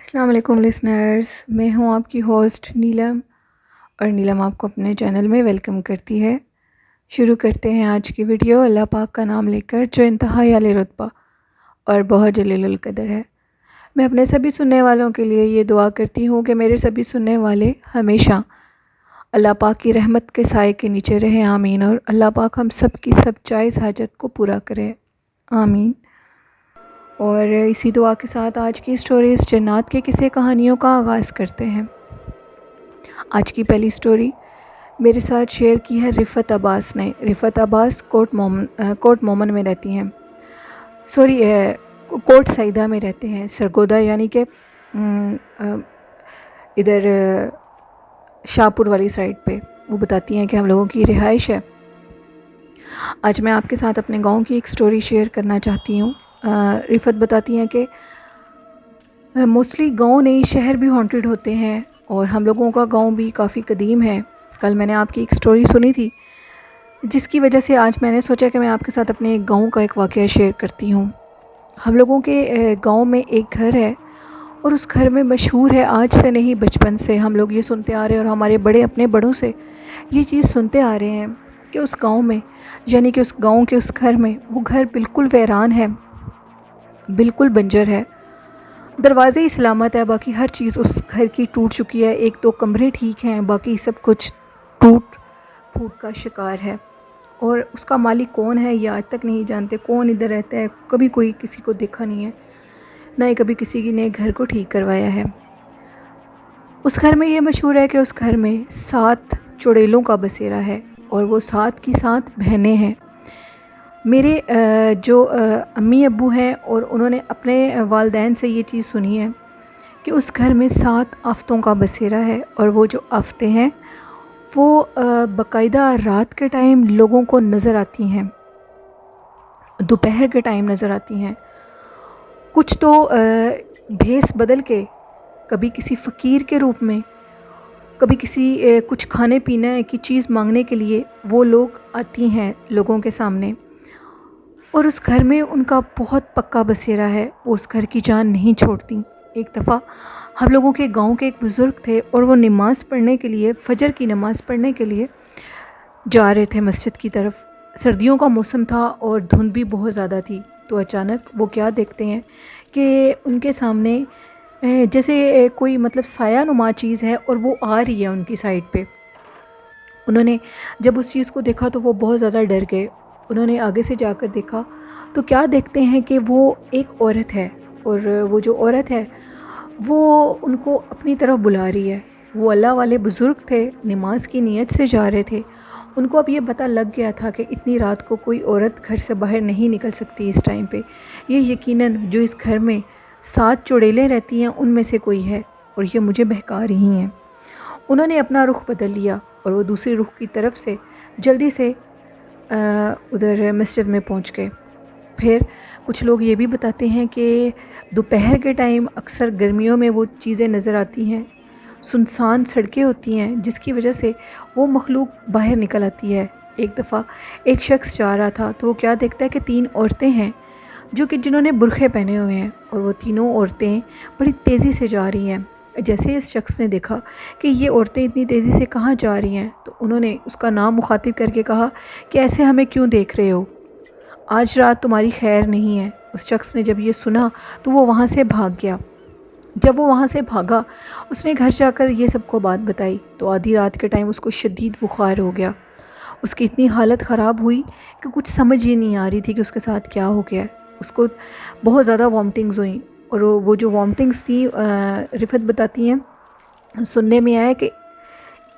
السلام علیکم لسنرز، میں ہوں آپ کی ہوسٹ نیلم، اور نیلم آپ کو اپنے چینل میں ویلکم کرتی ہے۔ شروع کرتے ہیں آج کی ویڈیو اللہ پاک کا نام لے کر، جو انتہائی اعلی رتبہ اور بہت جلیل القدر ہے۔ میں اپنے سبھی سننے والوں کے لیے یہ دعا کرتی ہوں کہ میرے سبھی سننے والے ہمیشہ اللہ پاک کی رحمت کے سائے کے نیچے رہیں، آمین، اور اللہ پاک ہم سب کی سب جائز حاجت کو پورا کرے، آمین۔ اور اسی دعا کے ساتھ آج کی سٹوریز جنات کے قصے کہانیوں کا آغاز کرتے ہیں۔ آج کی پہلی سٹوری میرے ساتھ شیئر کی ہے رفعت عباس نے۔ رفعت عباس کوٹ مومن میں رہتی ہیں، کوٹ سعیدہ میں رہتے ہیں، سرگودا یعنی کہ ادھر شاہپور والی سائڈ پہ۔ وہ بتاتی ہیں کہ ہم لوگوں کی رہائش ہے۔ آج میں آپ کے ساتھ اپنے گاؤں کی ایک سٹوری شیئر کرنا چاہتی ہوں۔ رفعت بتاتی ہیں کہ موسٹلی گاؤں نہیں، شہر بھی ہانٹیڈ ہوتے ہیں، اور ہم لوگوں کا گاؤں بھی کافی قدیم ہے۔ کل میں نے آپ کی ایک سٹوری سنی تھی، جس کی وجہ سے آج میں نے سوچا کہ میں آپ کے ساتھ اپنے ایک گاؤں کا ایک واقعہ شیئر کرتی ہوں۔ ہم لوگوں کے گاؤں میں ایک گھر ہے، اور اس گھر میں مشہور ہے، آج سے نہیں بچپن سے ہم لوگ یہ سنتے آ رہے ہیں، اور ہمارے بڑے اپنے بڑوں سے یہ چیز سنتے آ رہے ہیں کہ اس گاؤں میں، یعنی کہ اس گاؤں کے اس گھر میں، وہ گھر بالکل ویران ہے، بالکل بنجر ہے۔ دروازے ہی سلامت ہے، باقی ہر چیز اس گھر کی ٹوٹ چکی ہے، ایک دو کمرے ٹھیک ہیں، باقی سب کچھ ٹوٹ پھوٹ کا شکار ہے۔ اور اس کا مالک کون ہے یہ آج تک نہیں جانتے، کون ادھر رہتا ہے، کبھی کوئی کسی کو دیکھا نہیں ہے، نہ ہی کبھی کسی نے گھر کو ٹھیک کروایا ہے۔ اس گھر میں یہ مشہور ہے کہ اس گھر میں 7 چڑیلوں کا بسیرا ہے، اور وہ 7 کی 7 بہنیں ہیں۔ میرے جو امی ابو ہیں، اور انہوں نے اپنے والدین سے یہ چیز سنی ہے کہ اس گھر میں 7 آفتوں کا بسیرا ہے، اور وہ جو آفتیں ہیں وہ باقاعدہ رات کے ٹائم لوگوں کو نظر آتی ہیں، دوپہر کے ٹائم نظر آتی ہیں۔ کچھ تو بھیس بدل کے، کبھی کسی فقیر کے روپ میں، کبھی کسی کچھ کھانے پینے کی چیز مانگنے کے لیے وہ لوگ آتی ہیں لوگوں کے سامنے، اور اس گھر میں ان کا بہت پکا بسیرا ہے، وہ اس گھر کی جان نہیں چھوڑتی۔ ایک دفعہ ہم لوگوں کے گاؤں کے ایک بزرگ تھے، اور وہ نماز پڑھنے کے لیے، فجر کی نماز پڑھنے کے لیے جا رہے تھے مسجد کی طرف۔ سردیوں کا موسم تھا اور دھند بھی بہت زیادہ تھی، تو اچانک وہ کیا دیکھتے ہیں کہ ان کے سامنے جیسے کوئی مطلب سایہ نما چیز ہے، اور وہ آ رہی ہے ان کی سائڈ پہ۔ انہوں نے جب اس چیز کو دیکھا تو وہ بہت زیادہ ڈر گئے۔ انہوں نے آگے سے جا کر دیکھا تو کیا دیکھتے ہیں کہ وہ ایک عورت ہے، اور وہ جو عورت ہے وہ ان کو اپنی طرف بلا رہی ہے۔ وہ اللہ والے بزرگ تھے، نماز کی نیت سے جا رہے تھے۔ ان کو اب یہ پتہ لگ گیا تھا کہ اتنی رات کو کوئی عورت گھر سے باہر نہیں نکل سکتی اس ٹائم پہ۔ یہ یقیناً جو اس گھر میں 7 چڑیلیں رہتی ہیں ان میں سے کوئی ہے، اور یہ مجھے بہکا رہی ہیں۔ انہوں نے اپنا رخ بدل لیا، اور وہ دوسری رخ کی طرف سے جلدی سے ادھر مسجد میں پہنچ گئے۔ پھر کچھ لوگ یہ بھی بتاتے ہیں کہ دوپہر کے ٹائم اکثر گرمیوں میں وہ چیزیں نظر آتی ہیں، سنسان سڑکیں ہوتی ہیں، جس کی وجہ سے وہ مخلوق باہر نکل آتی ہے۔ ایک دفعہ ایک شخص جا رہا تھا تو وہ کیا دیکھتا ہے کہ 3 عورتیں ہیں جنہوں نے برقعے پہنے ہوئے ہیں، اور وہ تینوں عورتیں بڑی تیزی سے جا رہی ہیں۔ جیسے اس شخص نے دیکھا کہ یہ عورتیں اتنی تیزی سے کہاں جا رہی ہیں، تو انہوں نے اس کا نام مخاطب کر کے کہا کہ ایسے ہمیں کیوں دیکھ رہے ہو، آج رات تمہاری خیر نہیں ہے۔ اس شخص نے جب یہ سنا تو وہ وہاں سے بھاگ گیا۔ جب وہ وہاں سے بھاگا، اس نے گھر جا کر یہ سب کو بات بتائی، تو آدھی رات کے ٹائم اس کو شدید بخار ہو گیا۔ اس کی اتنی حالت خراب ہوئی کہ کچھ سمجھ ہی نہیں آ رہی تھی کہ اس کے ساتھ کیا ہو گیا ہے۔ اس کو بہت زیادہ وامٹنگز ہوئیں، اور وہ جو وامٹنگز تھیں، رفعت بتاتی ہیں، سننے میں آیا کہ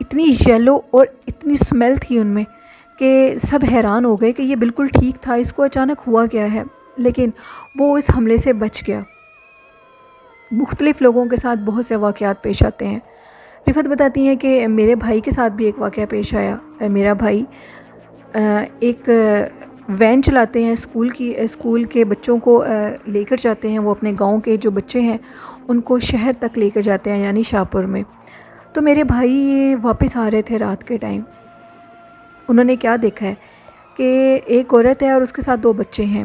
اتنی یلو اور اتنی سمیل تھی ان میں کہ سب حیران ہو گئے کہ یہ بالکل ٹھیک تھا، اس کو اچانک ہوا کیا ہے، لیکن وہ اس حملے سے بچ گیا۔ مختلف لوگوں کے ساتھ بہت سے واقعات پیش آتے ہیں۔ رفعت بتاتی ہیں کہ میرے بھائی کے ساتھ بھی ایک واقعہ پیش آیا۔ میرا بھائی ایک وین چلاتے ہیں، اسکول کے بچوں کو لے کر جاتے ہیں، وہ اپنے گاؤں کے جو بچے ہیں ان کو شہر تک لے کر جاتے ہیں، یعنی شاہپور میں۔ تو میرے بھائی واپس آ رہے تھے رات کے ٹائم، انہوں نے کیا دیکھا ہے کہ ایک عورت ہے اور اس کے ساتھ 2 بچے ہیں۔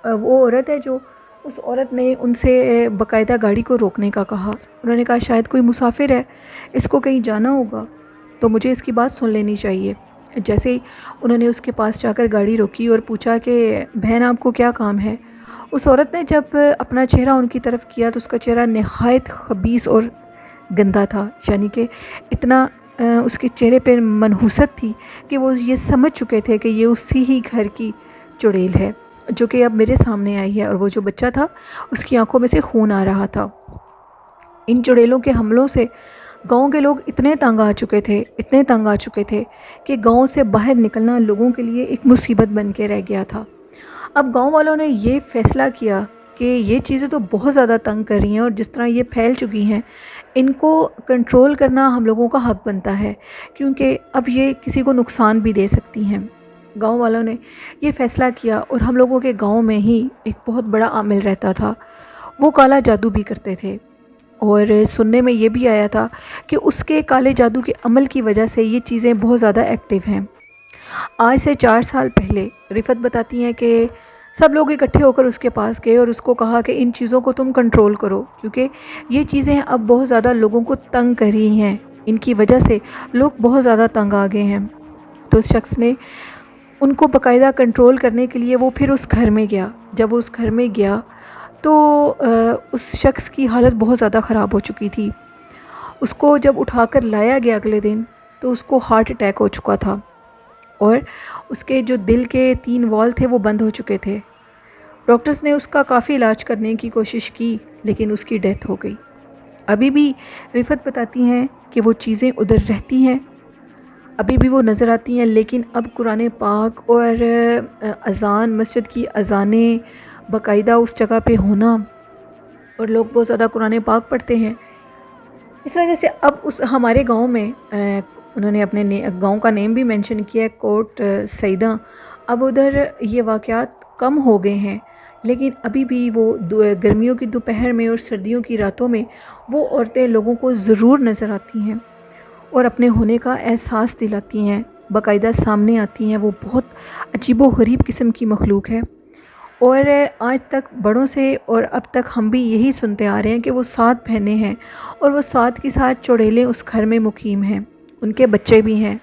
وہ عورت ہے جو اس عورت نے ان سے باقاعدہ گاڑی کو روکنے کا کہا. انہوں نے کہا شاید کوئی مسافر ہے, اس کو کہیں جانا ہوگا, تو مجھے اس کی بات سن لینی چاہیے. جیسے ہی انہوں نے اس کے پاس جا کر گاڑی روکی اور پوچھا کہ بہن آپ کو کیا کام ہے. اس عورت نے جب اپنا چہرہ ان کی طرف کیا تو اس کا چہرہ نہایت خبیث اور گندا تھا, یعنی کہ اتنا اس کے چہرے پہ منحوست تھی کہ وہ یہ سمجھ چکے تھے کہ یہ اسی ہی گھر کی چڑیل ہے جو کہ اب میرے سامنے آئی ہے, اور وہ جو بچہ تھا اس کی آنکھوں میں سے خون آ رہا تھا. ان چڑیلوں کے حملوں سے گاؤں کے لوگ اتنے تنگ آ چکے تھے کہ گاؤں سے باہر نکلنا لوگوں کے لیے ایک مصیبت بن کے رہ گیا تھا. اب گاؤں والوں نے یہ فیصلہ کیا کہ یہ چیزیں تو بہت زیادہ تنگ کر رہی ہیں, اور جس طرح یہ پھیل چکی ہیں ان کو کنٹرول کرنا ہم لوگوں کا حق بنتا ہے, کیونکہ اب یہ کسی کو نقصان بھی دے سکتی ہیں. گاؤں والوں نے یہ فیصلہ کیا, اور ہم لوگوں کے گاؤں میں ہی ایک بہت بڑا عامل رہتا تھا, وہ کالا جادو بھی کرتے تھے, اور سننے میں یہ بھی آیا تھا کہ اس کے کالے جادو کے عمل کی وجہ سے یہ چیزیں بہت زیادہ ایکٹیو ہیں. آج سے 4 سال پہلے رفت بتاتی ہیں کہ سب لوگ اکٹھے ہو کر اس کے پاس گئے اور اس کو کہا کہ ان چیزوں کو تم کنٹرول کرو, کیونکہ یہ چیزیں اب بہت زیادہ لوگوں کو تنگ کر رہی ہیں, ان کی وجہ سے لوگ بہت زیادہ تنگ آ گئے ہیں. تو اس شخص نے ان کو باقاعدہ کنٹرول کرنے کے لیے وہ پھر اس گھر میں گیا. جب وہ اس گھر میں گیا تو اس شخص کی حالت بہت زیادہ خراب ہو چکی تھی. اس کو جب اٹھا کر لایا گیا اگلے دن تو اس کو ہارٹ اٹیک ہو چکا تھا, اور اس کے جو دل کے 3 وال تھے وہ بند ہو چکے تھے. ڈاکٹرز نے اس کا کافی علاج کرنے کی کوشش کی, لیکن اس کی ڈیتھ ہو گئی. ابھی بھی رفت بتاتی ہیں کہ وہ چیزیں ادھر رہتی ہیں, ابھی بھی وہ نظر آتی ہیں, لیکن اب قرآن پاک اور اذان, مسجد کی اذانیں باقاعدہ اس جگہ پہ ہونا, اور لوگ بہت زیادہ قرآن پاک پڑھتے ہیں. اس وجہ سے اب ہمارے گاؤں میں انہوں نے اپنے گاؤں کا نیم بھی مینشن کیا ہے, کوٹ سیدہ. اب ادھر یہ واقعات کم ہو گئے ہیں, لیکن ابھی بھی وہ گرمیوں کی دوپہر میں اور سردیوں کی راتوں میں وہ عورتیں لوگوں کو ضرور نظر آتی ہیں اور اپنے ہونے کا احساس دلاتی ہیں, باقاعدہ سامنے آتی ہیں. وہ بہت عجیب و غریب قسم کی مخلوق ہے, اور آج تک بڑوں سے اور اب تک ہم بھی یہی سنتے آ رہے ہیں کہ وہ 7 بہنیں ہیں, اور وہ 7 کی 7 چڑیلیں اس گھر میں مقیم ہیں. ان کے بچے بھی ہیں,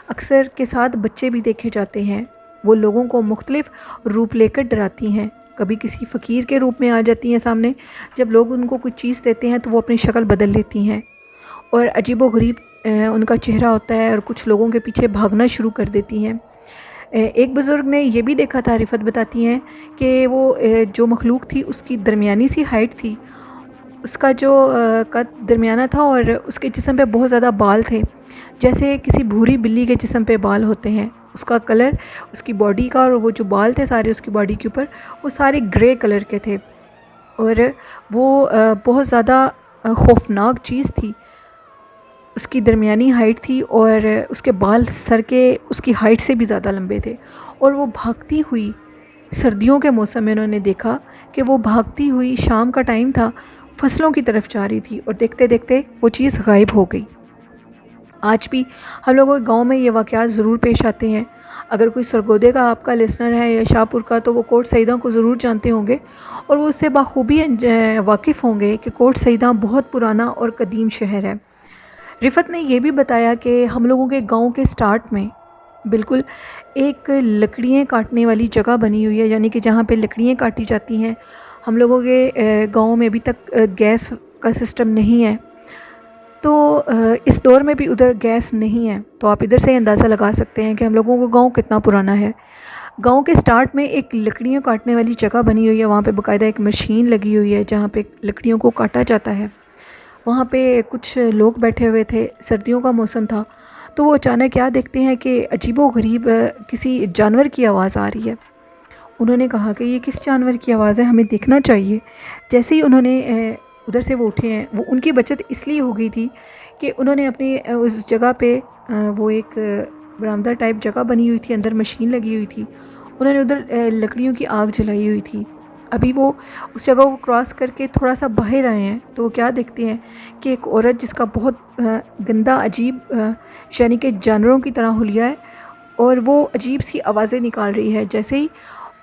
اکثر کے ساتھ بچے بھی دیکھے جاتے ہیں. وہ لوگوں کو مختلف روپ لے کر ڈراتی ہیں. کبھی کسی فقیر کے روپ میں آ جاتی ہیں سامنے, جب لوگ ان کو کچھ چیز دیتے ہیں تو وہ اپنی شکل بدل لیتی ہیں, اور عجیب و غریب ان کا چہرہ ہوتا ہے, اور کچھ لوگوں کے پیچھے بھاگنا شروع کر دیتی ہیں. ایک بزرگ نے یہ بھی دیکھا تھا, رفت بتاتی ہیں, کہ وہ جو مخلوق تھی اس کی درمیانی سی ہائٹ تھی, اس کا جو قد درمیانہ تھا, اور اس کے جسم پہ بہت زیادہ بال تھے, جیسے کسی بھوری بلی کے جسم پہ بال ہوتے ہیں. اس کا کلر, اس کی باڈی کا, اور وہ جو بال تھے سارے اس کی باڈی کے اوپر, وہ سارے گرے کلر کے تھے, اور وہ بہت زیادہ خوفناک چیز تھی. اس کی درمیانی ہائٹ تھی, اور اس کے بال سر کے اس کی ہائٹ سے بھی زیادہ لمبے تھے, اور وہ بھاگتی ہوئی, سردیوں کے موسم میں انہوں نے دیکھا کہ وہ بھاگتی ہوئی, شام کا ٹائم تھا, فصلوں کی طرف جا رہی تھی, اور دیکھتے دیکھتے وہ چیز غائب ہو گئی. آج بھی ہم لوگوں کے گاؤں میں یہ واقعات ضرور پیش آتے ہیں. اگر کوئی سرگودے کا آپ کا لسنر ہے یا شاہ پور کا, تو وہ کوٹ سیدہ کو ضرور جانتے ہوں گے, اور وہ اس سے بخوبی واقف ہوں گے کہ کوٹ سیدہ بہت پرانا اور قدیم شہر ہے. رفت نے یہ بھی بتایا کہ ہم لوگوں کے گاؤں کے سٹارٹ میں بالکل ایک لکڑیاں کاٹنے والی جگہ بنی ہوئی ہے, یعنی کہ جہاں پہ لکڑیاں کاٹی جاتی ہیں. ہم لوگوں کے گاؤں میں ابھی تک گیس کا سسٹم نہیں ہے, تو اس دور میں بھی ادھر گیس نہیں ہے, تو آپ ادھر سے اندازہ لگا سکتے ہیں کہ ہم لوگوں کا گاؤں کتنا پرانا ہے. گاؤں کے سٹارٹ میں ایک لکڑیاں کاٹنے والی جگہ بنی ہوئی ہے, وہاں پہ باقاعدہ ایک مشین لگی ہوئی ہے جہاں پہ لکڑیوں کو کاٹا جاتا ہے. وہاں پہ کچھ لوگ بیٹھے ہوئے تھے, سردیوں کا موسم تھا, تو وہ اچانک کیا دیکھتے ہیں کہ عجیب و غریب کسی جانور کی آواز آ رہی ہے. انہوں نے کہا کہ یہ کس جانور کی آواز ہے, ہمیں دیکھنا چاہیے. جیسے ہی انہوں نے ادھر سے وہ اٹھے ہیں, وہ ان کی بچت اس لیے ہو گئی تھی کہ انہوں نے اپنی اس جگہ پہ وہ ایک برآمدہ ٹائپ جگہ بنی ہوئی تھی, اندر مشین لگی ہوئی تھی, انہوں نے ادھر لکڑیوں کی آگ جلائی ہوئی تھی. ابھی وہ اس جگہ کو کراس کر کے تھوڑا سا باہر آئے ہیں, تو وہ کیا دیکھتے ہیں کہ ایک عورت جس کا بہت گندا عجیب یعنی کہ جانوروں کی طرح حلیہ ہے, اور وہ عجیب سی آوازیں نکال رہی ہے. جیسے ہی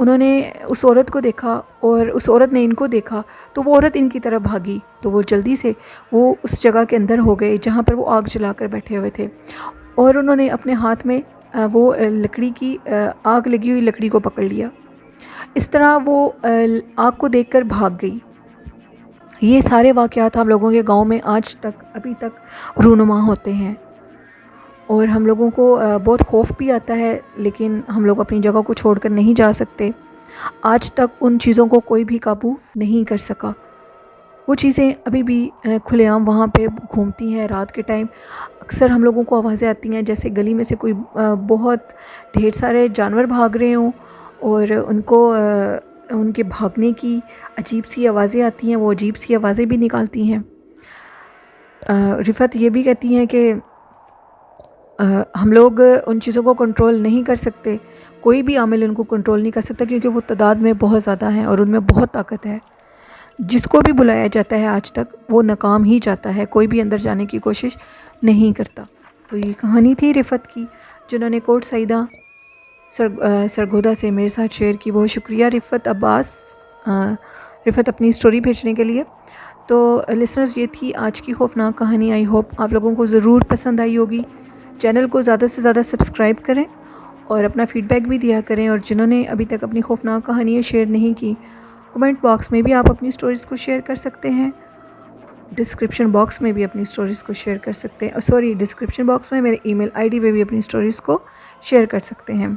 انہوں نے اس عورت کو دیکھا اور اس عورت نے ان کو دیکھا تو وہ عورت ان کی طرف بھاگی، تو وہ جلدی سے وہ اس جگہ کے اندر ہو گئے جہاں پر وہ آگ جلا کر بیٹھے ہوئے تھے، اور انہوں نے اپنے ہاتھ میں وہ لکڑی کی آگ لگی ہوئی لکڑی کو پکڑ لیا۔ اس طرح وہ آگ کو دیکھ کر بھاگ گئی۔ یہ سارے واقعات ہم لوگوں کے گاؤں میں آج تک ابھی تک رونما ہوتے ہیں، اور ہم لوگوں کو بہت خوف بھی آتا ہے، لیکن ہم لوگ اپنی جگہ کو چھوڑ کر نہیں جا سکتے۔ آج تک ان چیزوں کو کوئی بھی قابو نہیں کر سکا۔ وہ چیزیں ابھی بھی کھلے عام وہاں پہ گھومتی ہیں رات کے ٹائم۔ اکثر ہم لوگوں کو آوازیں آتی ہیں جیسے گلی میں سے کوئی بہت ڈھیر سارے جانور بھاگ رہے ہوں، اور ان کو ان کے بھاگنے کی عجیب سی آوازیں آتی ہیں، وہ عجیب سی آوازیں بھی نکالتی ہیں۔ رفت یہ بھی کہتی ہیں کہ ہم لوگ ان چیزوں کو کنٹرول نہیں کر سکتے، کوئی بھی عامل ان کو کنٹرول نہیں کر سکتا، کیونکہ وہ تعداد میں بہت زیادہ ہیں اور ان میں بہت طاقت ہے۔ جس کو بھی بلایا جاتا ہے آج تک وہ ناکام ہی جاتا ہے، کوئی بھی اندر جانے کی کوشش نہیں کرتا۔ تو یہ کہانی تھی رفت کی، جنہوں نے کوٹ سعیدہ سرگودا سے میرے ساتھ شیئر کی۔ بہت شکریہ رفت عباس، رفت اپنی سٹوری بھیجنے کے لیے۔ تو لسنرز، یہ تھی آج کی خوفناک کہانی۔ آئی ہوپ آپ لوگوں کو ضرور پسند آئی ہوگی۔ چینل کو زیادہ سے زیادہ سبسکرائب کریں اور اپنا فیڈ بیک بھی دیا کریں، اور جنہوں نے ابھی تک اپنی خوفناک کہانیاں شیئر نہیں کی، کمنٹ باکس میں بھی آپ اپنی سٹوریز کو شیئر کر سکتے ہیں، ڈسکرپشن باکس میں بھی اپنی سٹوریز کو شیئر کر سکتے ہیں، ڈسکرپشن باکس میں میرے ای میل آئی ڈی پہ بھی اپنی سٹوریز کو شیئر کر سکتے ہیں۔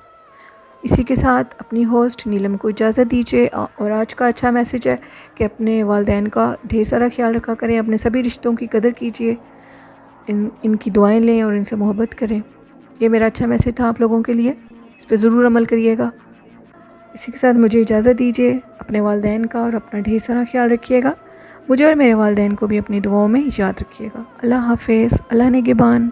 اسی کے ساتھ اپنی ہوسٹ نیلم کو اجازت دیجیے، اور آج کا اچھا میسیج ہے کہ اپنے والدین کا ڈھیر سارا خیال رکھا کریں، اپنے سبھی رشتوں کی قدر کیجیے، ان کی دعائیں لیں اور ان سے محبت کریں۔ یہ میرا اچھا میسیج تھا آپ لوگوں کے لیے، اس پہ ضرور عمل کریے گا۔ اسی کے ساتھ مجھے اجازت دیجیے، اپنے والدین کا اور اپنا ڈھیر سارا خیال رکھیے گا، مجھے اور میرے والدین کو بھی اپنی دعاؤں میں یاد رکھیے گا۔ اللہ حافظ، اللہ نگہبان۔